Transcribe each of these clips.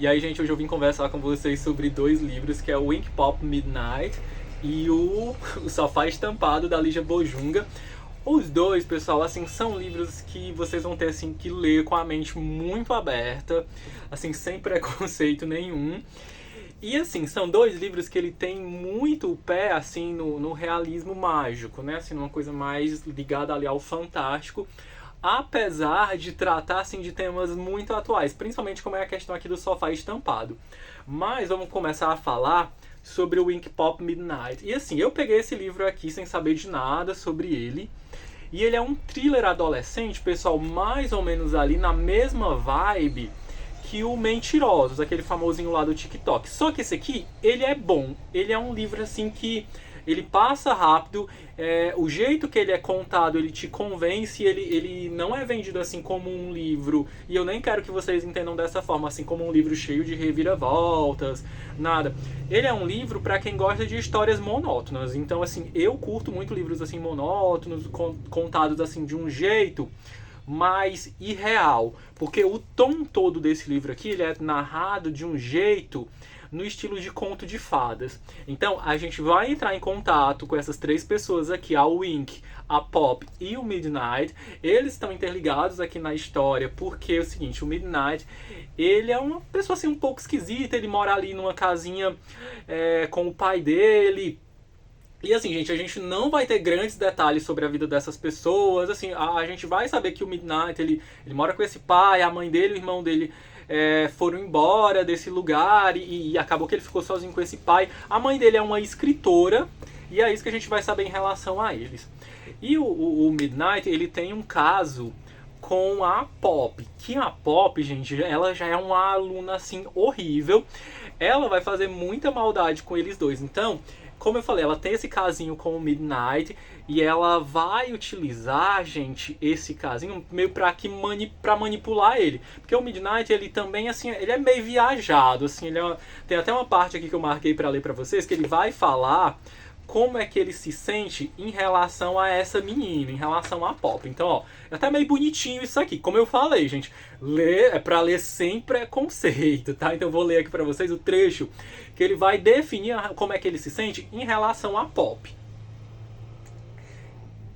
E aí, gente, hoje eu vim conversar com vocês sobre dois livros, que é o Ink Pop Midnight e o Sofá Estampado, da Lígia Bojunga. Os dois, pessoal, assim, são livros que vocês vão ter, assim, que ler com a mente muito aberta, assim, sem preconceito nenhum. E, assim, são dois livros que ele tem muito o pé, assim, no realismo mágico, né? Assim, uma coisa mais ligada ali ao fantástico, apesar de tratar, assim, de temas muito atuais, principalmente como é a questão aqui do sofá estampado. Mas vamos começar a falar sobre o Ink Pop Midnight. E, assim, eu peguei esse livro aqui sem saber de nada sobre ele. E ele é um thriller adolescente, pessoal, mais ou menos ali na mesma vibe que o Mentirosos, aquele famosinho lá do TikTok. Só que esse aqui, ele é bom. Ele é um livro assim que ele passa rápido, o jeito que ele é contado, ele te convence, ele não é vendido assim como um livro, e eu nem quero que vocês entendam dessa forma, assim como um livro cheio de reviravoltas, nada. Ele é um livro para quem gosta de histórias monótonas, então assim, eu curto muito livros assim monótonos, contados assim de um jeito mais irreal, porque o tom todo desse livro aqui, ele é narrado de um jeito no estilo de conto de fadas. Então, a gente vai entrar em contato com essas três pessoas aqui, a Wink, a Pop e o Midnight. Eles estão interligados aqui na história, porque é o seguinte, o Midnight, ele é uma pessoa assim um pouco esquisita, ele mora ali numa casinha com o pai dele. E assim, gente, a gente não vai ter grandes detalhes sobre a vida dessas pessoas. Assim, a gente vai saber que o Midnight, ele mora com esse pai, a mãe dele e o irmão dele foram embora desse lugar e acabou que ele ficou sozinho com esse pai. A mãe dele é uma escritora e é isso que a gente vai saber em relação a eles. E o Midnight, ele tem um caso com a Pop, que a Pop, gente, ela já é uma aluna assim horrível. Ela vai fazer muita maldade com eles dois. Então, como eu falei, ela tem esse casinho com o Midnight e ela vai utilizar, gente, esse casinho meio pra manipular ele. Porque o Midnight, ele também, assim, ele é meio viajado, assim, tem até uma parte aqui que eu marquei pra ler pra vocês, que ele vai falar como é que ele se sente em relação a essa menina, em relação à Pop. Então, ó, é até meio bonitinho isso aqui. Como eu falei, gente, ler é pra ler sem preconceito, tá? Então eu vou ler aqui pra vocês o trecho que ele vai definir como é que ele se sente em relação à Pop.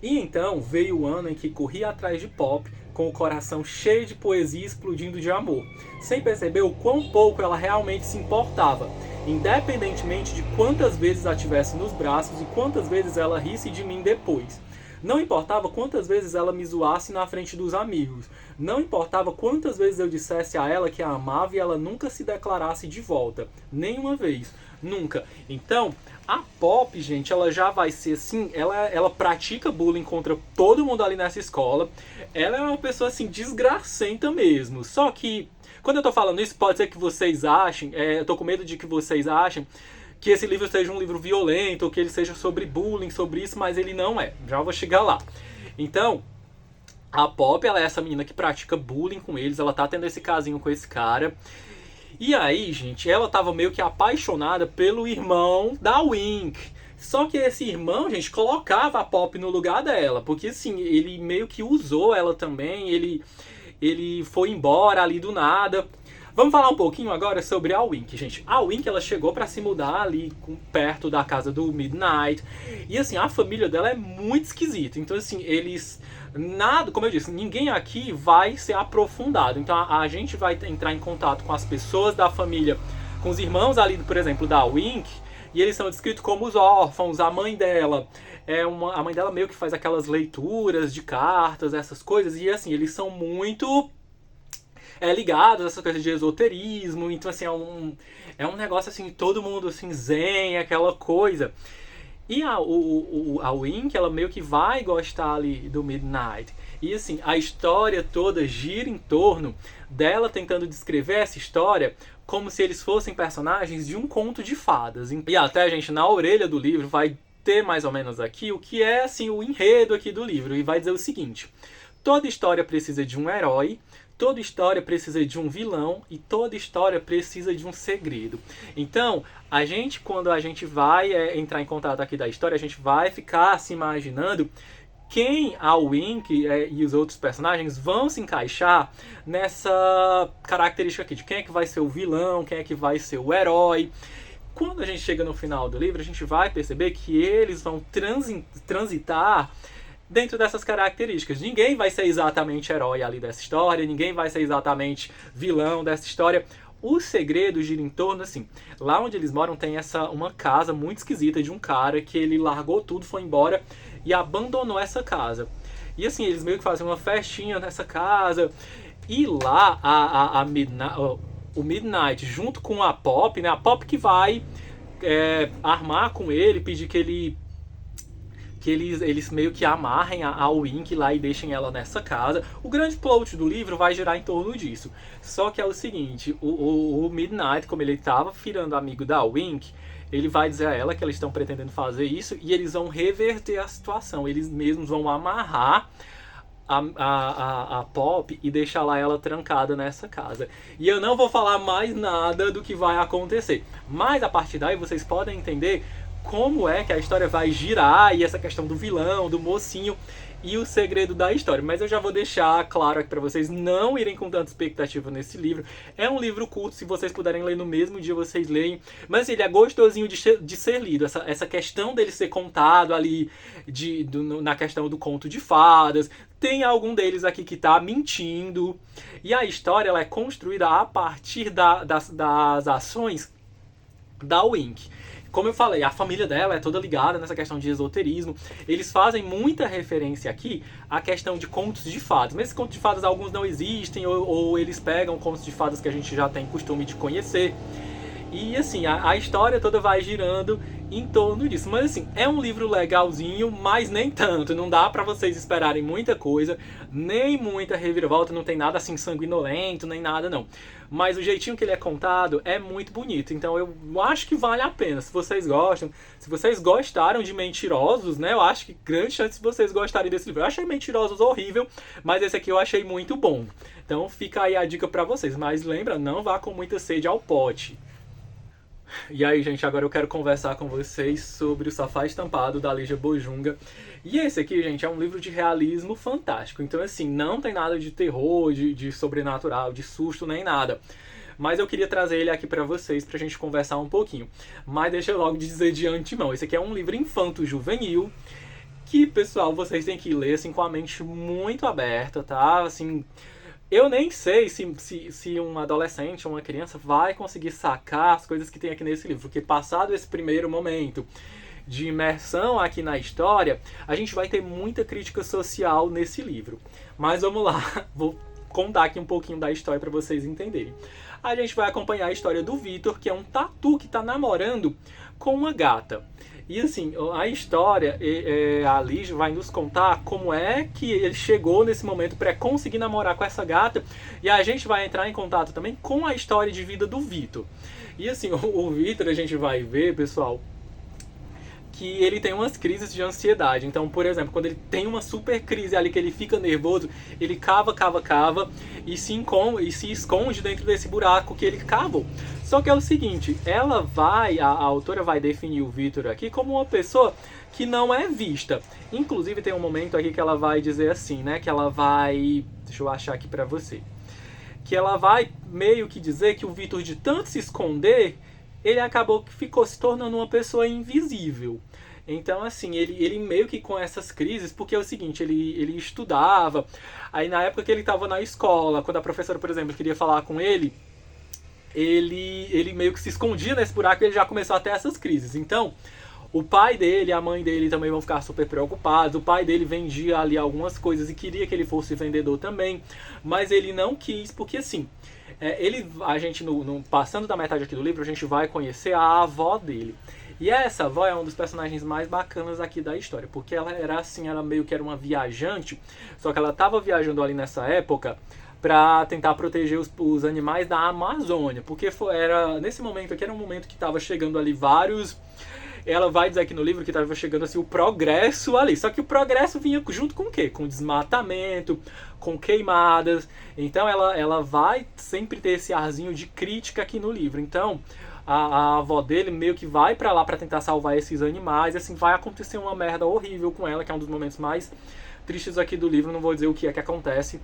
E então veio o ano em que corri atrás de Pop, com o coração cheio de poesia explodindo de amor, sem perceber o quão pouco ela realmente se importava, independentemente de quantas vezes a tivesse nos braços e quantas vezes ela risse de mim depois. Não importava quantas vezes ela me zoasse na frente dos amigos. Não importava quantas vezes eu dissesse a ela que a amava e ela nunca se declarasse de volta. Nenhuma vez. Nunca. Então, a Pop, gente, ela já vai ser assim, ela pratica bullying contra todo mundo ali nessa escola. Ela é uma pessoa assim, desgracenta mesmo. Só que, quando eu tô falando isso, pode ser que vocês achem, eu tô com medo de que vocês achem que esse livro seja um livro violento, ou que ele seja sobre bullying, sobre isso, mas ele não é. Já vou chegar lá. Então, a Pop, ela é essa menina que pratica bullying com eles, ela tá tendo esse casinho com esse cara. E aí, gente, ela tava meio que apaixonada pelo irmão da Wink. Só que esse irmão, gente, colocava a Pop no lugar dela, porque assim, ele meio que usou ela também, ele foi embora ali do nada. Vamos falar um pouquinho agora sobre a Wink, gente. A Wink, ela chegou pra se mudar ali perto da casa do Midnight. E assim, a família dela é muito esquisita. Então assim, nada, como eu disse, ninguém aqui vai ser aprofundado. Então a gente vai entrar em contato com as pessoas da família, com os irmãos ali, por exemplo, da Wink, e eles são descritos como os órfãos. A mãe dela a mãe dela meio que faz aquelas leituras de cartas, essas coisas, e assim, eles são muito ligados a essas coisas de esoterismo. Então assim, é um negócio assim, todo mundo assim, zen, aquela coisa. E a Wink, ela meio que vai gostar ali do Midnight. E assim, a história toda gira em torno dela tentando descrever essa história como se eles fossem personagens de um conto de fadas. E até a gente, na orelha do livro, vai ter mais ou menos aqui o que é assim o enredo aqui do livro. E vai dizer o seguinte: toda história precisa de um herói, toda história precisa de um vilão e toda história precisa de um segredo. Então, quando a gente vai entrar em contato aqui da história, a gente vai ficar se imaginando quem a Wink e os outros personagens vão se encaixar nessa característica aqui de quem é que vai ser o vilão, quem é que vai ser o herói. Quando a gente chega no final do livro, a gente vai perceber que eles vão transitar dentro dessas características. Ninguém vai ser exatamente herói ali dessa história, ninguém vai ser exatamente vilão dessa história. O segredo gira em torno, assim, lá onde eles moram tem uma casa muito esquisita de um cara que ele largou tudo, foi embora e abandonou essa casa. E assim, eles meio que fazem uma festinha nessa casa. E lá o Midnight, junto com a Pop, né? A Pop que vai armar com ele, pedir que eles meio que amarrem a Wink lá e deixem ela nessa casa. O grande plot do livro vai girar em torno disso. Só que é o seguinte, o Midnight, como ele estava virando amigo da Wink, ele vai dizer a ela que eles estão pretendendo fazer isso e eles vão reverter a situação. Eles mesmos vão amarrar a Pop e deixar lá ela trancada nessa casa. E eu não vou falar mais nada do que vai acontecer. Mas a partir daí vocês podem entender como é que a história vai girar e essa questão do vilão, do mocinho e o segredo da história. Mas eu já vou deixar claro aqui para vocês não irem com tanta expectativa nesse livro. É um livro curto, se vocês puderem ler no mesmo dia, vocês leem. Mas ele é gostosinho de ser lido. Essa questão dele ser contado ali na questão do conto de fadas. Tem algum deles aqui que tá mentindo. E a história ela é construída a partir das ações da Wink. Como eu falei, a família dela é toda ligada nessa questão de esoterismo. Eles fazem muita referência aqui à questão de contos de fadas. Mas esses contos de fadas, alguns não existem, ou eles pegam contos de fadas que a gente já tem costume de conhecer. E assim, a história toda vai girando em torno disso. Mas assim, é um livro legalzinho, mas nem tanto. Não dá pra vocês esperarem muita coisa, nem muita reviravolta, não tem nada assim sanguinolento, nem nada não. Mas o jeitinho que ele é contado é muito bonito. Então eu acho que vale a pena. Se vocês gostam, se vocês gostaram de Mentirosos, né? Eu acho que grande chance de vocês gostarem desse livro. Eu achei Mentirosos horrível, mas esse aqui eu achei muito bom. Então fica aí a dica pra vocês. Mas lembra, não vá com muita sede ao pote. E aí, gente, agora eu quero conversar com vocês sobre o Sofá Estampado, da Lígia Bojunga. E esse aqui, gente, é um livro de realismo fantástico. Então, assim, não tem nada de terror, de sobrenatural, de susto, nem nada. Mas eu queria trazer ele aqui pra vocês, pra gente conversar um pouquinho. Mas deixa eu logo dizer de antemão, esse aqui é um livro infanto-juvenil, que, pessoal, vocês têm que ler, assim, com a mente muito aberta, tá? Assim... Eu nem sei se um adolescente ou uma criança vai conseguir sacar as coisas que tem aqui nesse livro, porque passado esse primeiro momento de imersão aqui na história, a gente vai ter muita crítica social nesse livro. Mas vamos lá, vou contar aqui um pouquinho da história para vocês entenderem. A gente vai acompanhar a história do Vitor, que é um tatu que está namorando com uma gata. E assim, a história, a Lígia vai nos contar como é que ele chegou nesse momento para conseguir namorar com essa gata. E a gente vai entrar em contato também com a história de vida do Vitor. E assim, o Vitor, a gente vai ver, pessoal, que ele tem umas crises de ansiedade. Então, por exemplo, quando ele tem uma super crise ali que ele fica nervoso, ele cava e se esconde dentro desse buraco que ele cavou. Só que é o seguinte, a autora vai definir o Vitor aqui como uma pessoa que não é vista. Inclusive tem um momento aqui que ela vai dizer assim, né, que ela vai, deixa eu achar aqui pra você, que ela vai meio que dizer que o Vitor, de tanto se esconder, ele acabou que ficou se tornando uma pessoa invisível. Então, assim, ele meio que com essas crises, porque é o seguinte, ele estudava, aí na época que ele estava na escola, quando a professora, por exemplo, queria falar com ele meio que se escondia nesse buraco e ele já começou a ter essas crises. Então, o pai dele e a mãe dele também vão ficar super preocupados. O pai dele vendia ali algumas coisas e queria que ele fosse vendedor também, mas ele não quis, porque assim, a gente, passando da metade aqui do livro, a gente vai conhecer a avó dele. E essa avó é um dos personagens mais bacanas aqui da história, porque ela era assim, ela meio que era uma viajante, só que ela estava viajando ali nessa época para tentar proteger os animais da Amazônia, porque era nesse momento aqui, era um momento que estava chegando ali vários ela vai dizer aqui no livro que estava chegando assim o progresso ali. Só que o progresso vinha junto com o quê? Com desmatamento, com queimadas. Então ela vai sempre ter esse arzinho de crítica aqui no livro. Então a avó dele meio que vai pra lá pra tentar salvar esses animais. E assim, vai acontecer uma merda horrível com ela, que é um dos momentos mais tristes aqui do livro. Não vou dizer o que é que acontece.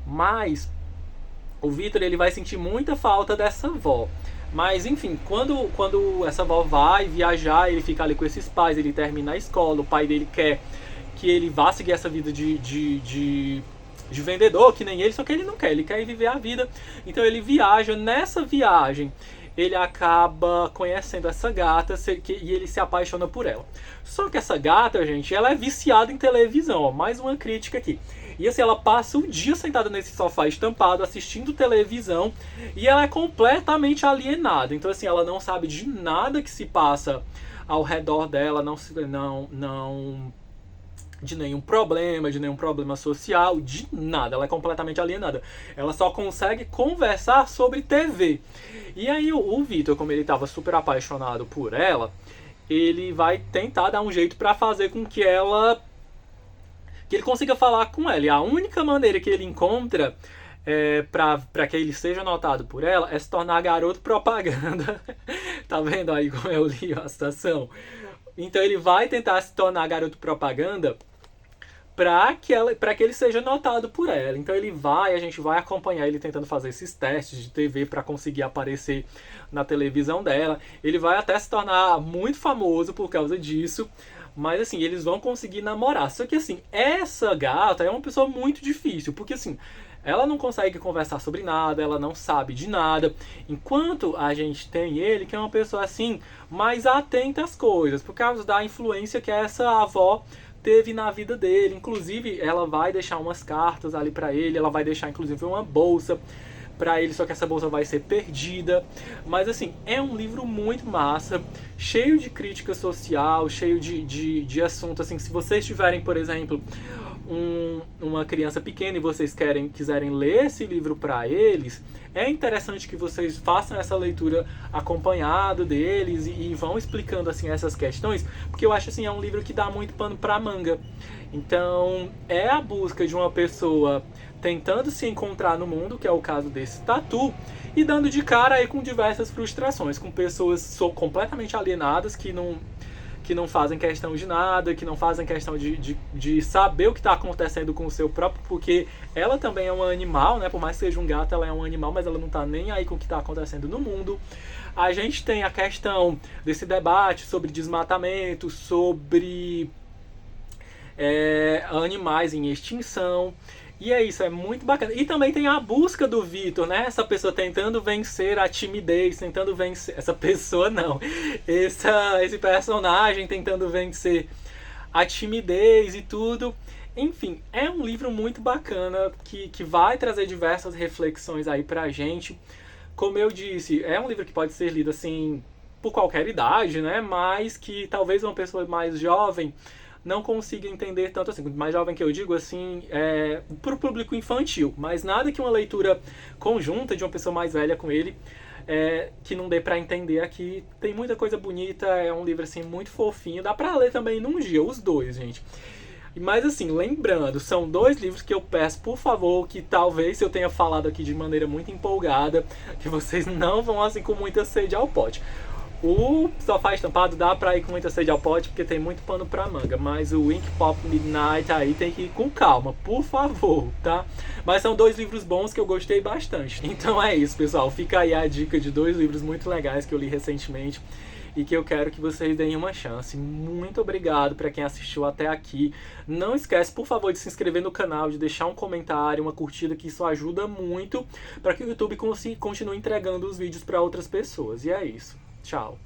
Mas o Victor, ele vai sentir muita falta dessa avó. Mas enfim, quando essa avó vai viajar, ele fica ali com esses pais, ele termina a escola, o pai dele quer que ele vá seguir essa vida de vendedor, que nem ele, só que ele não quer, ele quer viver a vida. Então ele viaja, nessa viagem ele acaba conhecendo essa gata e ele se apaixona por ela. Só que essa gata, gente, ela é viciada em televisão, ó, mais uma crítica aqui. E assim, ela passa o dia sentada nesse sofá estampado, assistindo televisão, e ela é completamente alienada. Então assim, ela não sabe de nada que se passa ao redor dela, não de nenhum problema social, de nada. Ela é completamente alienada. Ela só consegue conversar sobre TV. E aí o Victor, como ele estava super apaixonado por ela, ele vai tentar dar um jeito para fazer com que ele consiga falar com ela. E a única maneira que ele encontra para que ele seja notado por ela é se tornar garoto propaganda. Tá vendo aí como eu li a situação? Então ele vai tentar se tornar garoto propaganda para que ele seja notado por ela. Então a gente vai acompanhar ele tentando fazer esses testes de TV para conseguir aparecer na televisão dela. Ele vai até se tornar muito famoso por causa disso. Mas assim, eles vão conseguir namorar. Só que assim, essa gata é uma pessoa muito difícil, porque assim, ela não consegue conversar sobre nada, ela não sabe de nada. Enquanto a gente tem ele, que é uma pessoa assim, mais atenta às coisas, por causa da influência que essa avó teve na vida dele. Inclusive, ela vai deixar umas cartas ali pra ele, ela vai deixar inclusive uma bolsa pra ele, só que essa bolsa vai ser perdida. Mas assim, é um livro muito massa, cheio de crítica social, cheio de assunto, assim, se vocês tiverem, por exemplo, uma criança pequena e vocês quiserem ler esse livro para eles, é interessante que vocês façam essa leitura acompanhado deles e vão explicando assim essas questões, porque eu acho assim, é um livro que dá muito pano para manga. Então é a busca de uma pessoa tentando se encontrar no mundo, que é o caso desse Tatu, e dando de cara aí com diversas frustrações, com pessoas completamente alienadas que não fazem questão de nada, que não fazem questão de saber o que está acontecendo com o seu próprio, porque ela também é um animal, né? Por mais que seja um gato, ela é um animal, mas ela não está nem aí com o que está acontecendo no mundo. A gente tem a questão desse debate sobre desmatamento, sobre animais em extinção. E é isso, é muito bacana. E também tem a busca do Victor, né? Essa pessoa tentando vencer a timidez, tentando vencer... Essa pessoa não. Esse personagem tentando vencer a timidez e tudo. Enfim, é um livro muito bacana que vai trazer diversas reflexões aí pra gente. Como eu disse, é um livro que pode ser lido assim por qualquer idade, né? Mas que talvez uma pessoa mais jovem não consiga entender tanto assim. Mais jovem que eu digo assim, para o público infantil, mas nada que uma leitura conjunta de uma pessoa mais velha com ele que não dê para entender aqui. Tem muita coisa bonita, é um livro assim muito fofinho, dá para ler também num dia, os dois, gente. Mas assim, lembrando, são 2 livros que eu peço, por favor, que talvez eu tenha falado aqui de maneira muito empolgada, que vocês não vão assim com muita sede ao pote. O Sofá Estampado dá pra ir com muita sede ao pote, porque tem muito pano pra manga. Mas o Ink Pop Midnight aí tem que ir com calma, por favor, tá? Mas são 2 livros bons que eu gostei bastante. Então é isso, pessoal. Fica aí a dica de 2 livros muito legais que eu li recentemente e que eu quero que vocês deem uma chance. Muito obrigado pra quem assistiu até aqui. Não esquece, por favor, de se inscrever no canal, de deixar um comentário, uma curtida, que isso ajuda muito para que o YouTube continue entregando os vídeos para outras pessoas. E é isso. Tchau.